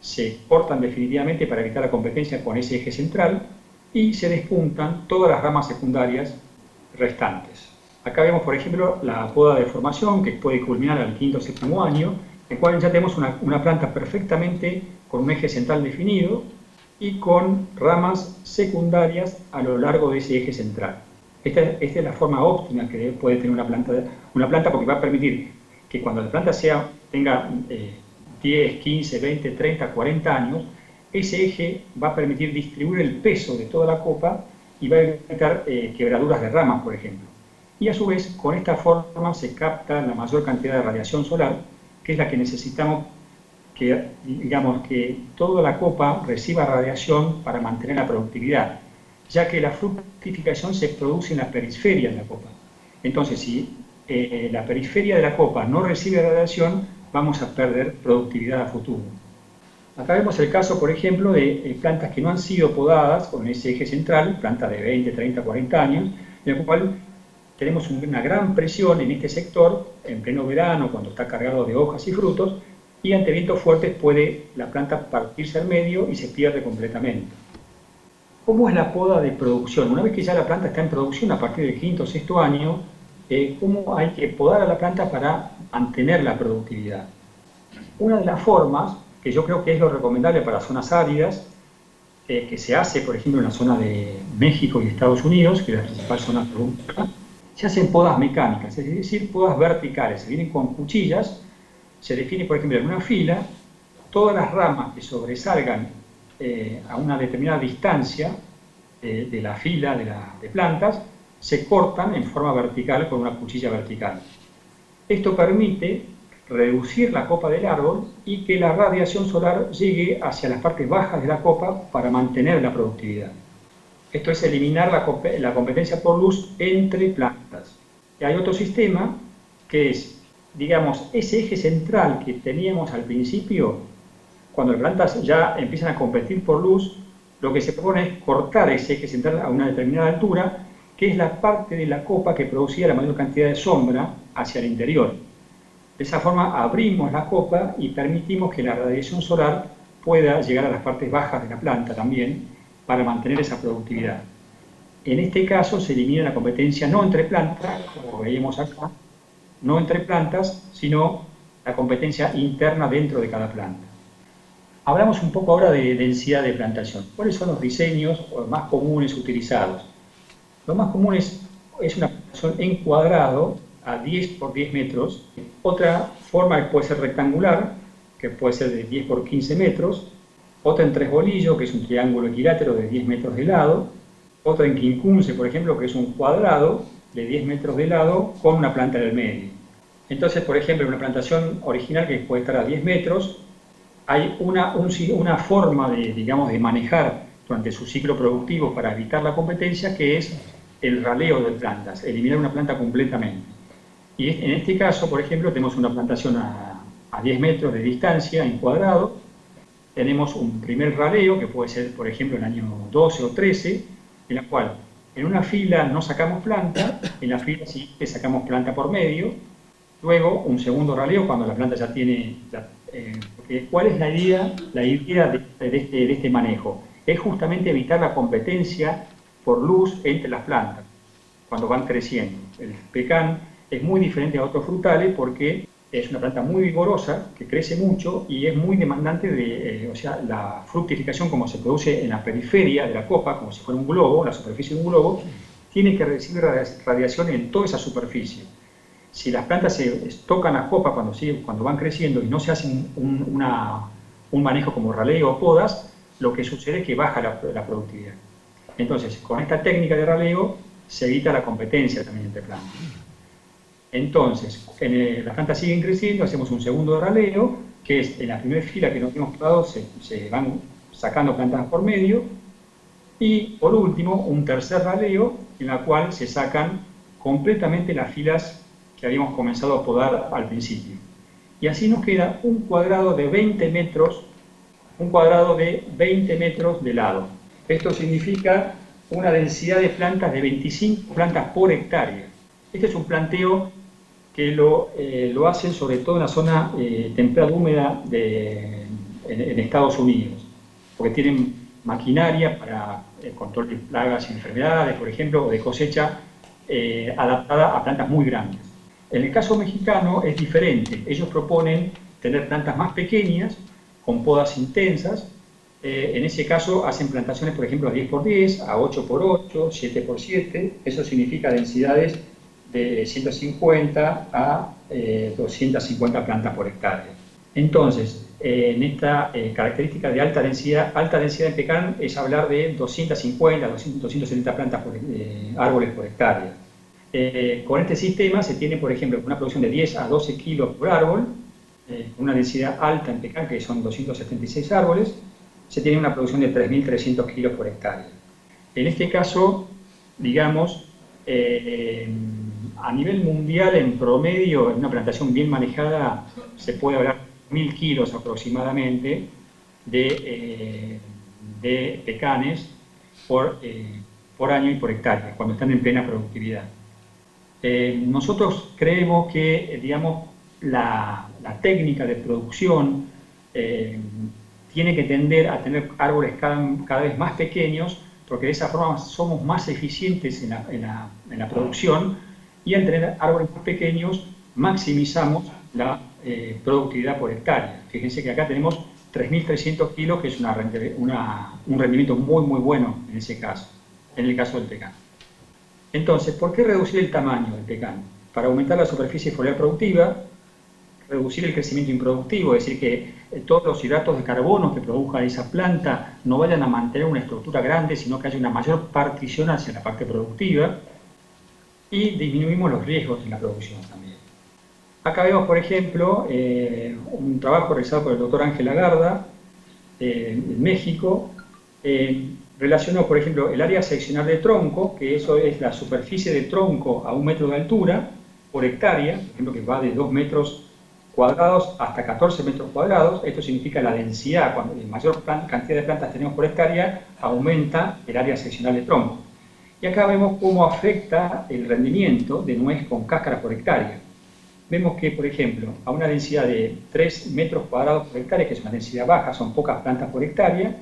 S3: se cortan definitivamente para evitar la competencia con ese eje central, y se despuntan todas las ramas secundarias restantes. Acá vemos, por ejemplo, la poda de formación, que puede culminar al quinto o séptimo año, en el cual ya tenemos una planta perfectamente con un eje central definido y con ramas secundarias a lo largo de ese eje central. Esta es la forma óptima que puede tener una planta porque va a permitir que cuando la planta tenga 10, 15, 20, 30, 40 años, ese eje va a permitir distribuir el peso de toda la copa y va a evitar quebraduras de ramas, por ejemplo. Y a su vez, con esta forma se capta la mayor cantidad de radiación solar, que es la que necesitamos que toda la copa reciba radiación para mantener la productividad, ya que la fructificación se produce en la periferia de la copa. Entonces, si la periferia de la copa no recibe radiación, vamos a perder productividad a futuro. Acá vemos el caso, por ejemplo, de plantas que no han sido podadas con ese eje central, plantas de 20, 30, 40 años, en el cual tenemos una gran presión en este sector, en pleno verano, cuando está cargado de hojas y frutos, y ante vientos fuertes puede la planta partirse al medio y se pierde completamente. ¿Cómo es la poda de producción? Una vez que ya la planta está en producción, a partir del quinto o sexto año, ¿cómo hay que podar a la planta para mantener la productividad? Una de las formas, que yo creo que es lo recomendable para zonas áridas, que se hace, por ejemplo, en la zona de México y Estados Unidos, que es la principal zona productiva, se hacen podas mecánicas, es decir, podas verticales. Se vienen con cuchillas, se define, por ejemplo, en una fila, todas las ramas que sobresalgan a una determinada distancia de la fila de plantas, se cortan en forma vertical con una cuchilla vertical. Esto permite reducir la copa del árbol y que la radiación solar llegue hacia las partes bajas de la copa para mantener la productividad. Esto es eliminar la competencia por luz entre plantas. Y hay otro sistema que es, digamos, ese eje central que teníamos al principio, cuando las plantas ya empiezan a competir por luz, lo que se propone es cortar ese eje central a una determinada altura, que es la parte de la copa que producía la mayor cantidad de sombra hacia el interior. De esa forma abrimos la copa y permitimos que la radiación solar pueda llegar a las partes bajas de la planta también, para mantener esa productividad. En este caso se elimina la competencia no entre plantas, como veíamos acá, no entre plantas, sino la competencia interna dentro de cada planta. Hablamos un poco ahora de densidad de plantación. ¿Cuáles son los diseños más comunes utilizados? Lo más común es una plantación en cuadrado a 10 por 10 metros. Otra forma puede ser rectangular, que puede ser de 10 por 15 metros. Otra en tres bolillos, que es un triángulo equilátero de 10 metros de lado. Otra en quincunce, por ejemplo, que es un cuadrado de 10 metros de lado con una planta en el medio. Entonces, por ejemplo, en una plantación original que puede estar a 10 metros, hay una forma de, digamos, de manejar durante su ciclo productivo para evitar la competencia, que es el raleo de plantas, eliminar una planta completamente. Y en este caso, por ejemplo, tenemos una plantación a 10 metros de distancia en cuadrado, tenemos un primer raleo, que puede ser, por ejemplo, en el año 12 o 13, en la cual en una fila no sacamos planta, en la fila siguiente sacamos planta por medio, luego un segundo raleo cuando la planta ya tiene... ¿cuál es la idea de este manejo? Es justamente evitar la competencia por luz entre las plantas cuando van creciendo. El pecan es muy diferente a otros frutales porque es una planta muy vigorosa, que crece mucho y es muy demandante de, o sea, la fructificación como se produce en la periferia de la copa, como si fuera un globo, la superficie de un globo, tiene que recibir radiación en toda esa superficie. Si las plantas se tocan la copa cuando van creciendo y no se hace un manejo como raleo o podas, lo que sucede es que baja la productividad. Entonces, con esta técnica de raleo se evita la competencia también entre plantas. Entonces, las plantas siguen creciendo, hacemos un segundo raleo, que es en la primera fila que nos hemos quedado, se van sacando plantas por medio, y por último, un tercer raleo, en la cual se sacan completamente las filas que habíamos comenzado a podar al principio. Y así nos queda un cuadrado de 20 metros, de lado. Esto significa una densidad de plantas de 25 plantas por hectárea. Este es un planteo que lo hacen sobre todo en la zona templada húmeda en Estados Unidos, porque tienen maquinaria para el control de plagas y enfermedades, por ejemplo, o de cosecha adaptada a plantas muy grandes. En el caso mexicano es diferente. Ellos proponen tener plantas más pequeñas, con podas intensas. En ese caso hacen plantaciones, por ejemplo, a 10×10, a 8×8, 7×7. Eso significa densidades de 150 a 250 plantas por hectárea. Entonces, en esta característica de alta densidad en pecan es hablar de 250, 270 plantas árboles por hectárea. Con este sistema se tiene, por ejemplo, una producción de 10 a 12 kilos por árbol, con una densidad alta en pecan, que son 276 árboles, se tiene una producción de 3.300 kilos por hectárea. En este caso, digamos, a nivel mundial, en promedio, en una plantación bien manejada, se puede hablar de 1.000 kilos aproximadamente de pecanes por año y por hectárea, cuando están en plena productividad. Nosotros creemos que, digamos, la técnica de producción tiene que tender a tener árboles cada vez más pequeños, porque de esa forma somos más eficientes en la producción, y al tener árboles más pequeños maximizamos la productividad por hectárea. Fíjense que acá tenemos 3.300 kilos, que es un rendimiento muy muy bueno en ese caso, en el caso del pecan. Entonces, ¿por qué reducir el tamaño del pecan? Para aumentar la superficie foliar productiva, reducir el crecimiento improductivo, es decir, que todos los hidratos de carbono que produzca esa planta no vayan a mantener una estructura grande, sino que haya una mayor partición hacia la parte productiva, y disminuimos los riesgos en la producción también. Acá vemos, por ejemplo, un trabajo realizado por el doctor Ángel Lagarda en México. Relacionó, por ejemplo, el área seccional de tronco, que eso es la superficie de tronco a 1 metro de altura por hectárea, por ejemplo, que va de 2 metros cuadrados hasta 14 metros cuadrados. Esto significa la densidad. Cuando mayor cantidad de plantas tenemos por hectárea, aumenta el área seccional de tronco. Y acá vemos cómo afecta el rendimiento de nuez con cáscara por hectárea. Vemos que, por ejemplo, a una densidad de 3 metros cuadrados por hectárea, que es una densidad baja, son pocas plantas por hectárea,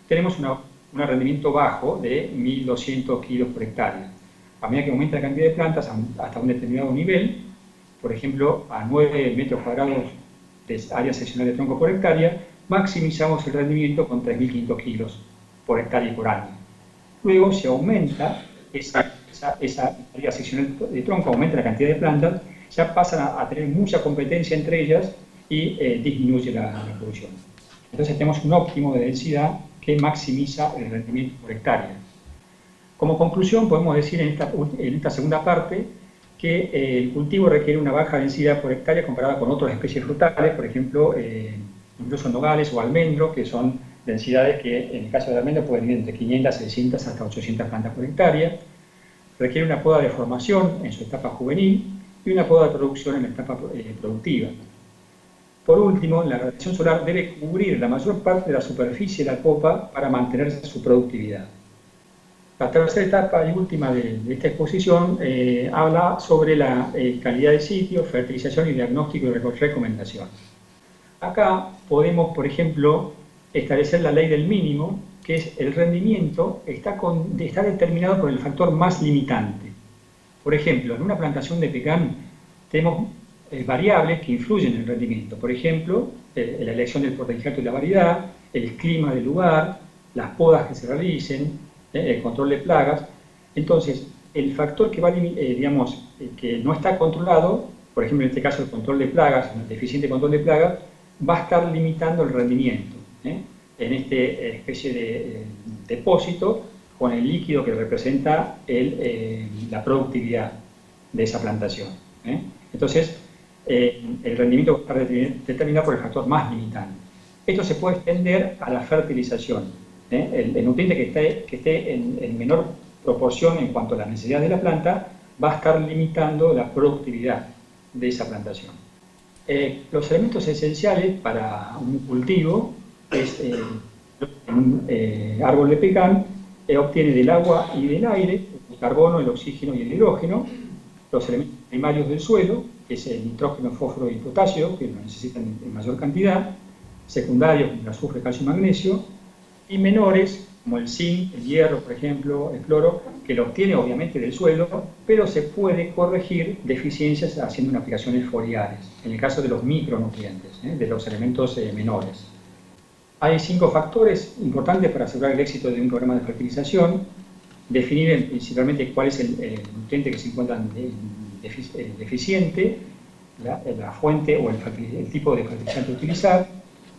S3: tenemos un rendimiento bajo de 1.200 kilos por hectárea. A medida que aumenta la cantidad de plantas hasta un determinado nivel, por ejemplo, a 9 metros cuadrados de área seccional de tronco por hectárea, maximizamos el rendimiento con 3.500 kilos por hectárea y por año. Luego, si aumenta esa área seccional de tronco, aumenta la cantidad de plantas, ya pasan a tener mucha competencia entre ellas y disminuye la producción. Entonces tenemos un óptimo de densidad que maximiza el rendimiento por hectárea. Como conclusión, podemos decir en esta segunda parte que el cultivo requiere una baja densidad por hectárea comparada con otras especies frutales, por ejemplo, incluso nogales o almendro, que son densidades que en el caso de almendro pueden ir entre 500, 600 hasta 800 plantas por hectárea. Requiere una poda de formación en su etapa juvenil y una poda de producción en la etapa productiva. Por último, la radiación solar debe cubrir la mayor parte de la superficie de la copa para mantener su productividad. La tercera etapa y última de esta exposición habla sobre la calidad del sitio, fertilización y diagnóstico y recomendación. Acá podemos, por ejemplo, establecer la ley del mínimo, que es el rendimiento está determinado por el factor más limitante. Por ejemplo, en una plantación de pecan tenemos variables que influyen en el rendimiento. Por ejemplo, la elección del portainjerto y la variedad, el clima del lugar, las podas que se realicen, el control de plagas. Entonces, el factor que que no está controlado, por ejemplo en este caso el control de plagas, el deficiente control de plagas, va a estar limitando el rendimiento en esta especie de depósito con el líquido que representa la productividad de esa plantación. Entonces, el rendimiento va a estar determinado por el factor más limitante. Esto se puede extender a la fertilización. El nutriente que esté en menor proporción en cuanto a las necesidades de la planta va a estar limitando la productividad de esa plantación. Los elementos esenciales para un cultivo es un árbol de pecan obtiene del agua y del aire el carbono, el oxígeno y el hidrógeno, los elementos primarios del suelo, que es el nitrógeno, fósforo y potasio, que lo necesitan en mayor cantidad, secundarios como el azufre, calcio y magnesio, y menores, como el zinc, el hierro, por ejemplo, el cloro, que lo obtiene obviamente del suelo, pero se puede corregir deficiencias haciendo aplicaciones foliares, en el caso de los micronutrientes, de los elementos menores. Hay 5 factores importantes para asegurar el éxito de un programa de fertilización: definir principalmente cuál es el nutriente que se encuentra deficiente, la fuente o el tipo de fertilizante a utilizar,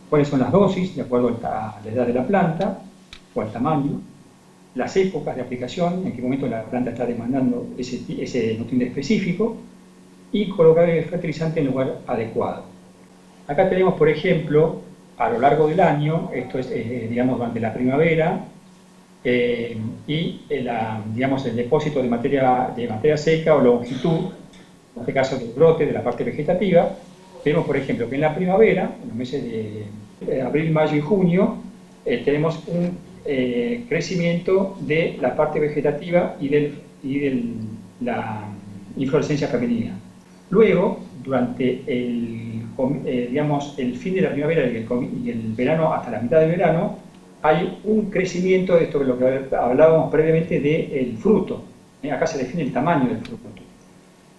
S3: cuáles son las dosis de acuerdo a la edad de la planta o al tamaño, las épocas de aplicación, en qué momento la planta está demandando ese nutriente específico, y colocar el fertilizante en el lugar adecuado. Acá tenemos, por ejemplo, a lo largo del año, esto es, durante la primavera, y el depósito de materia seca o longitud, en este caso del brote de la parte vegetativa. Vemos, por ejemplo, que en la primavera, en los meses de abril, mayo y junio, tenemos un crecimiento de la parte vegetativa y de la inflorescencia femenina. Luego, durante el fin de la primavera y el verano, hasta la mitad del verano, hay un crecimiento de esto, de lo que hablábamos previamente, del fruto. Acá se define el tamaño del fruto.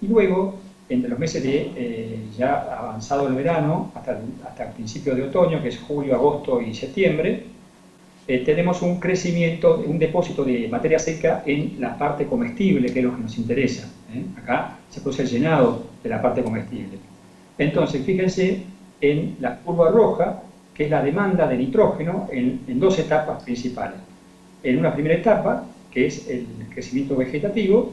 S3: Y luego, entre los meses de ya avanzado el verano, hasta el principio de otoño, que es julio, agosto y septiembre, tenemos un crecimiento, un depósito de materia seca en la parte comestible, que es lo que nos interesa. Acá se produce el llenado de la parte comestible. Entonces, fíjense en la curva roja, que es la demanda de nitrógeno en 2 etapas principales. En una primera etapa, que es el crecimiento vegetativo,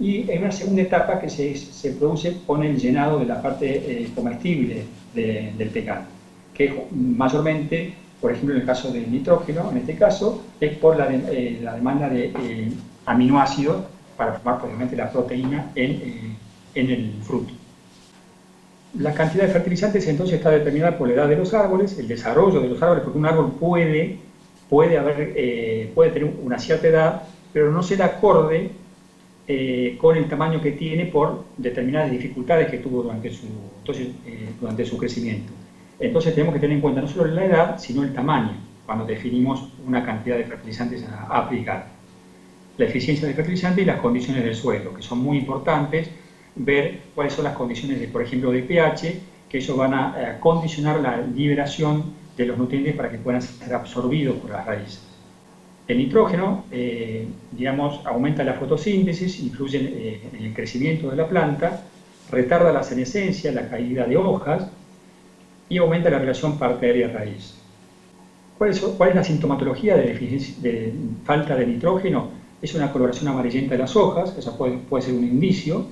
S3: y en una segunda etapa que se produce con el llenado de la parte comestible del pecan, que mayormente, por ejemplo en el caso del nitrógeno, en este caso, es por la demanda de aminoácidos para formar obviamente la proteína en el fruto. La cantidad de fertilizantes entonces está determinada por la edad de los árboles, el desarrollo de los árboles, porque un árbol puede tener una cierta edad, pero no ser acorde con el tamaño que tiene por determinadas dificultades que tuvo durante su crecimiento. Entonces tenemos que tener en cuenta no solo la edad, sino el tamaño, cuando definimos una cantidad de fertilizantes a aplicar. La eficiencia del fertilizante y las condiciones del suelo, que son muy importantes, ver cuáles son las condiciones, por ejemplo, de pH, que eso van a condicionar la liberación de los nutrientes para que puedan ser absorbidos por las raíces. El nitrógeno, aumenta la fotosíntesis, influye en el crecimiento de la planta, retarda la senescencia, la caída de hojas y aumenta la relación parte aérea-raíz. ¿Cuál es la sintomatología de falta de nitrógeno? Es una coloración amarillenta de las hojas, eso puede ser un indicio.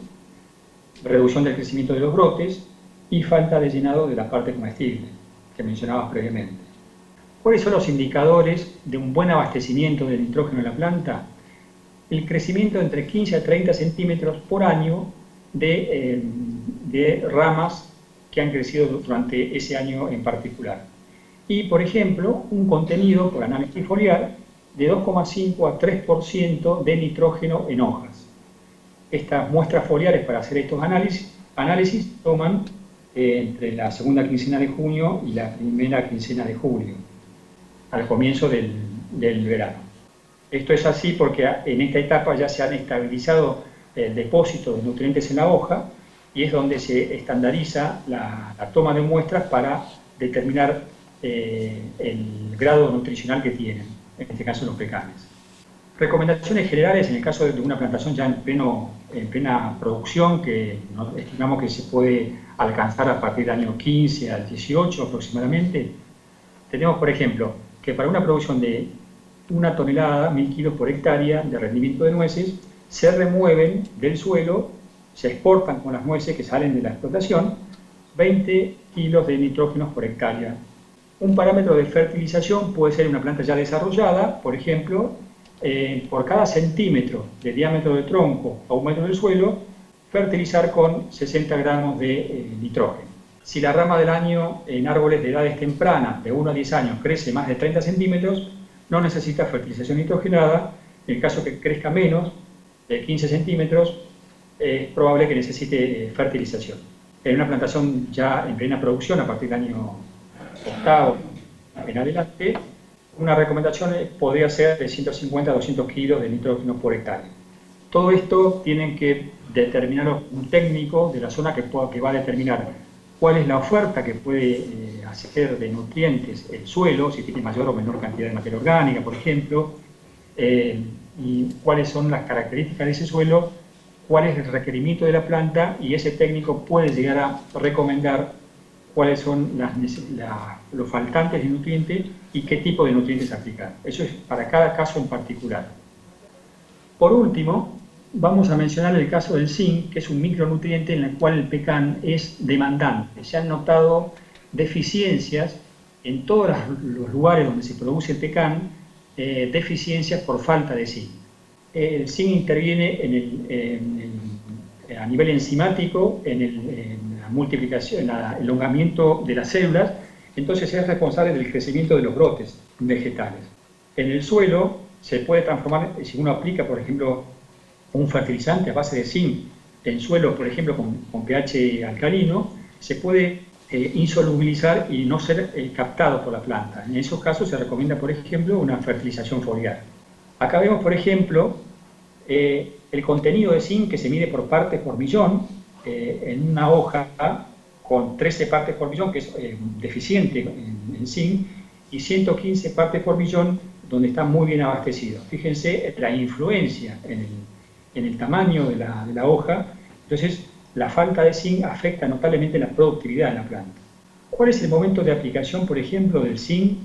S3: reducción del crecimiento de los brotes y falta de llenado de la parte comestible, que mencionabas previamente. ¿Cuáles son los indicadores de un buen abastecimiento de nitrógeno en la planta? El crecimiento de entre 15 a 30 centímetros por año de ramas que han crecido durante ese año en particular. Y, por ejemplo, un contenido por análisis foliar de 2,5 a 3% de nitrógeno en hojas. Estas muestras foliares para hacer estos análisis toman entre la segunda quincena de junio y la primera quincena de julio, al comienzo del verano. Esto es así porque en esta etapa ya se han estabilizado el depósito de nutrientes en la hoja y es donde se estandariza la toma de muestras para determinar el grado nutricional que tienen, en este caso los pecanes. Recomendaciones generales en el caso de una plantación ya en plena producción, que estimamos que se puede alcanzar a partir del año 15 al 18 aproximadamente. Tenemos, por ejemplo, que para una producción de 1 tonelada, 1000 kilos por hectárea de rendimiento de nueces, se remueven del suelo, se exportan con las nueces que salen de la explotación, 20 kilos de nitrógenos por hectárea. Un parámetro de fertilización puede ser una planta ya desarrollada, por ejemplo, por cada centímetro de diámetro del tronco a 1 metro del suelo, fertilizar con 60 gramos de nitrógeno. Si la rama del año en árboles de edades tempranas, de 1 a 10 años, crece más de 30 centímetros, no necesita fertilización nitrogenada. En el caso que crezca menos, de 15 centímetros, es probable que necesite fertilización. En una plantación ya en plena producción, a partir del año octavo en adelante, una recomendación podría ser de 150 a 200 kilos de nitrógeno por hectárea. Todo esto tienen que determinarlo un técnico de la zona que va a determinar cuál es la oferta que puede hacer de nutrientes el suelo, si tiene mayor o menor cantidad de materia orgánica, por ejemplo, y cuáles son las características de ese suelo, cuál es el requerimiento de la planta, y ese técnico puede llegar a recomendar cuáles son los faltantes de nutrientes y qué tipo de nutrientes aplicar. Eso es para cada caso en particular. Por último, vamos a mencionar el caso del zinc, que es un micronutriente en el cual el pecan es demandante. Se han notado deficiencias en todos los lugares donde se produce el pecan, deficiencias por falta de zinc. El zinc interviene a nivel enzimático en la multiplicación, en el elongamiento de las células, entonces es responsable del crecimiento de los brotes vegetales. En el suelo se puede transformar, si uno aplica, por ejemplo, un fertilizante a base de zinc en suelo, por ejemplo, con pH alcalino, se puede insolubilizar y no ser captado por la planta. En esos casos se recomienda, por ejemplo, una fertilización foliar. Acá vemos, por ejemplo, el contenido de zinc que se mide por partes por millón en una hoja con 13 partes por millón, que es deficiente en zinc, y 115 partes por millón donde está muy bien abastecido. Fíjense la influencia en el tamaño de la hoja. Entonces, la falta de zinc afecta notablemente la productividad de la planta. ¿Cuál es el momento de aplicación, por ejemplo, del zinc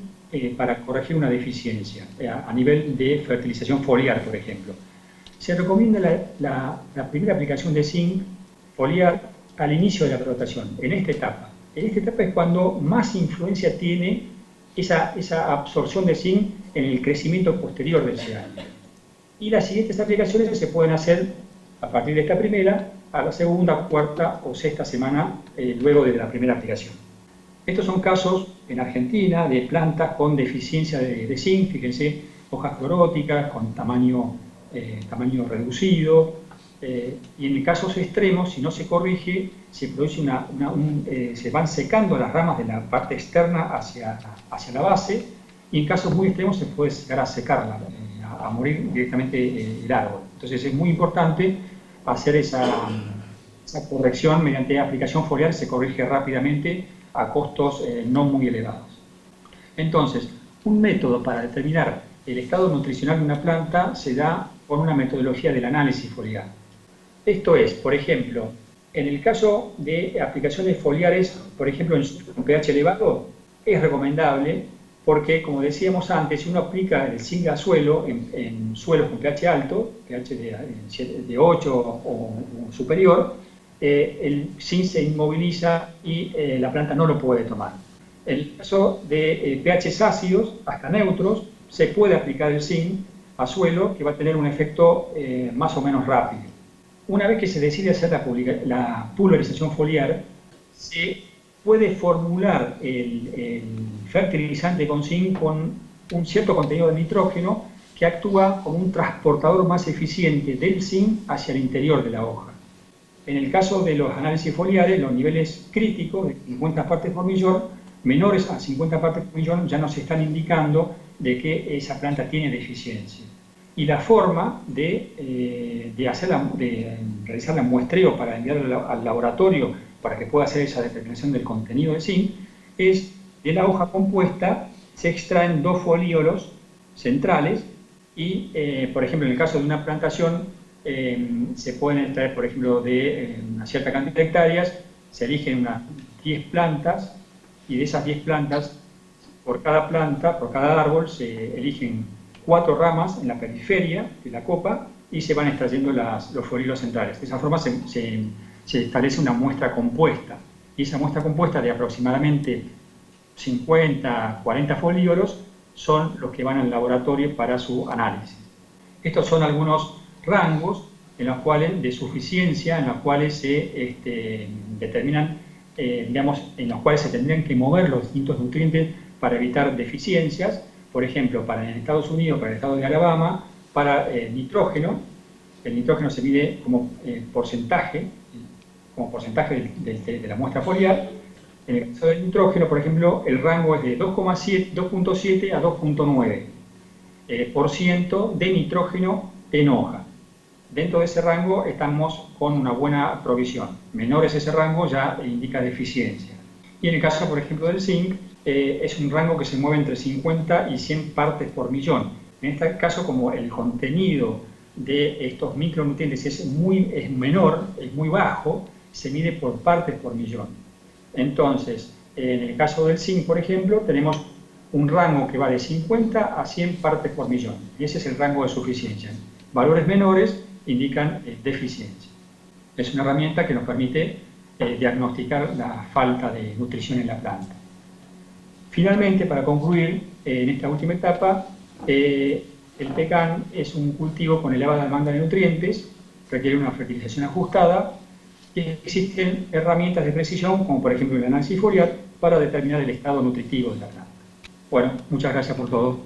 S3: para corregir una deficiencia a nivel de fertilización foliar, por ejemplo? Se recomienda la primera aplicación de zinc foliar al inicio de la brotación, en esta etapa. En esta etapa es cuando más influencia tiene esa absorción de zinc en el crecimiento posterior del cereal. Y las siguientes aplicaciones se pueden hacer a partir de esta primera, a la segunda, cuarta o sexta semana luego de la primera aplicación. Estos son casos en Argentina de plantas con deficiencia de zinc, fíjense, hojas cloróticas con tamaño reducido, y en casos extremos, si no se corrige, se produce se van secando las ramas de la parte externa hacia la base, y en casos muy extremos se puede llegar a secarla, a morir directamente el árbol. Entonces es muy importante hacer esa corrección mediante aplicación foliar, se corrige rápidamente a costos no muy elevados. Entonces, un método para determinar el estado nutricional de una planta se da con una metodología del análisis foliar. Esto es, por ejemplo, en el caso de aplicaciones foliares, por ejemplo, en pH elevado, es recomendable porque, como decíamos antes, si uno aplica el zinc al suelo, en suelos con pH alto, pH de 8 o superior, el zinc se inmoviliza y la planta no lo puede tomar. En el caso de pHs ácidos, hasta neutros, se puede aplicar el zinc a suelo, que va a tener un efecto más o menos rápido. Una vez que se decide hacer la pulverización foliar, se puede formular el fertilizante con zinc con un cierto contenido de nitrógeno que actúa como un transportador más eficiente del zinc hacia el interior de la hoja. En el caso de los análisis foliares, los niveles críticos de 50 partes por millón, menores a 50 partes por millón, ya nos están indicando de que esa planta tiene deficiencia. Y la forma de realizar el muestreo para enviarlo al laboratorio para que pueda hacer esa determinación del contenido de zinc es, de la hoja compuesta se extraen 2 folíolos centrales y, por ejemplo, en el caso de una plantación se pueden extraer, por ejemplo, de una cierta cantidad de hectáreas, se eligen unas 10 plantas y de esas 10 plantas, por cada planta, por cada árbol, se eligen 4 ramas en la periferia de la copa y se van extrayendo los folíolos centrales. De esa forma se establece una muestra compuesta y esa muestra compuesta de aproximadamente 50, 40 folíolos son los que van al laboratorio para su análisis. Estos son algunos rangos en los cuales, de suficiencia, en los cuales se determinan, en los cuales se tendrían que mover los distintos nutrientes para evitar deficiencias. Por ejemplo, para en Estados Unidos, para el estado de Alabama, para nitrógeno, el nitrógeno se mide como porcentaje de la muestra foliar. En el caso del nitrógeno, por ejemplo, el rango es de 2,7 a 2,9% de nitrógeno en hoja. Dentro de ese rango estamos con una buena provisión. Menores ese rango ya indica deficiencia. Y en el caso, por ejemplo, del zinc, es un rango que se mueve entre 50 y 100 partes por millón. En este caso, como el contenido de estos micronutrientes es menor, es muy bajo, se mide por partes por millón. Entonces, en el caso del zinc, por ejemplo, tenemos un rango que va de 50 a 100 partes por millón. Y ese es el rango de suficiencia. Valores menores indican deficiencia. Es una herramienta que nos permite diagnosticar la falta de nutrición en la planta. Finalmente, para concluir, en esta última etapa, el pecan es un cultivo con elevada demanda de nutrientes, requiere una fertilización ajustada, y existen herramientas de precisión, como por ejemplo el análisis foliar, para determinar el estado nutritivo de la planta. Bueno, muchas gracias por todo.